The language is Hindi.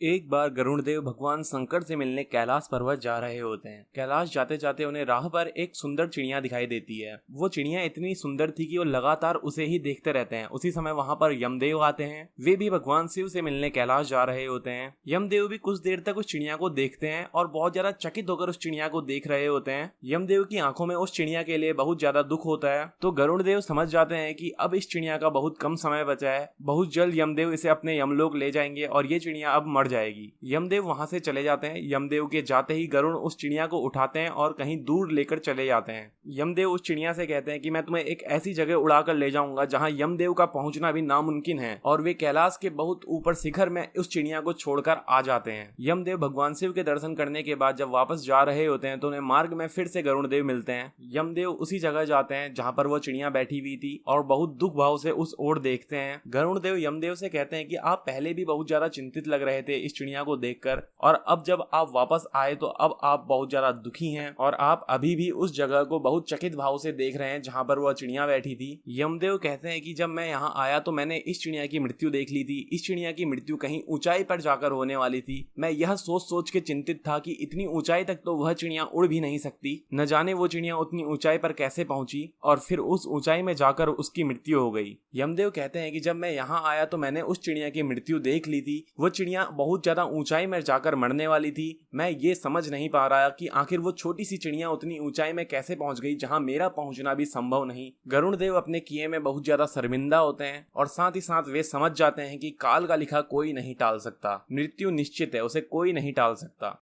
एक बार गरुड़ देव भगवान शंकर से मिलने कैलाश पर्वत जा रहे होते हैं। कैलाश जाते जाते उन्हें राह पर एक सुंदर चिड़िया दिखाई देती है। वो चिड़िया इतनी सुंदर थी कि वो लगातार उसे ही देखते रहते हैं। उसी समय वहां पर यमदेव आते हैं। वे भी भगवान शिव से मिलने कैलाश जा रहे होते हैं। यमदेव भी कुछ देर तक उस चिड़िया को देखते हैं और बहुत ज्यादा चकित होकर उस चिड़िया को देख रहे होते हैं। यमदेव की आंखों में उस चिड़िया के लिए बहुत ज्यादा दुख होता है। तो गरुड़ देव समझ जाते हैं कि अब इस चिड़िया का बहुत कम समय बचा है। बहुत जल्द यमदेव इसे अपने यमलोक ले जाएंगे और ये चिड़िया अब मर जाएगी। यमदेव वहां से चले जाते हैं। यमदेव के जाते ही गरुड़ उस चिड़िया को उठाते हैं और कहीं दूर लेकर चले जाते हैं। यमदेव उस चिड़िया से कहते हैं कि मैं तुम्हें एक ऐसी जगह उड़ाकर ले जाऊंगा जहां यमदेव का पहुंचना भी नामुमकिन है। और वे कैलाश के बहुत ऊपर शिखर में उस चिड़िया को छोड़कर आ जाते हैं। यमदेव भगवान शिव के दर्शन करने के बाद जब वापस जा रहे होते हैं तो उन्हें मार्ग में फिर से गरुड़ देव मिलते हैं। यमदेव उसी जगह जाते हैं जहां पर वो चिड़िया बैठी हुई थी और बहुत दुख भाव से उस ओर देखते हैं। गरुड़ देव यमदेव से कहते हैं कि आप पहले भी बहुत ज्यादा चिंतित लग रहे थे इस चिड़िया को देखकर, और अब जब आप वापस आए तो अब आप बहुत ज्यादा दुखी हैं और आप अभी भी उस जगह को बहुत चकित भाव से देख रहे हैं जहां पर वह चिड़िया बैठी थी। यमदेव कहते हैं कि जब मैं यहाँ आया तो मैंने इस चिड़िया की मृत्यु देख ली थी। इस चिड़िया की मृत्यु कहीं ऊंचाई पर जाकर होने वाली थी। मैं यह सोच सोच के चिंतित था कि इतनी ऊंचाई तक तो वह चिड़िया उड़ भी नहीं सकती, न जाने वो चिड़िया उतनी ऊंचाई पर कैसे पहुंची और फिर उस ऊंचाई में जाकर उसकी मृत्यु हो गई। यमदेव कहते हैं कि जब मैं यहाँ आया तो मैंने उस चिड़िया की मृत्यु देख ली थी। वो चिड़िया बहुत ज्यादा ऊंचाई में जाकर मरने वाली थी। मैं ये समझ नहीं पा रहा कि आखिर वो छोटी सी चिड़िया उतनी ऊंचाई में कैसे पहुंच गई जहां मेरा पहुंचना भी संभव नहीं। गरुड़ देव अपने किए में बहुत ज्यादा शर्मिंदा होते हैं और साथ ही साथ वे समझ जाते हैं कि काल का लिखा कोई नहीं टाल सकता। मृत्यु निश्चित है, उसे कोई नहीं टाल सकता।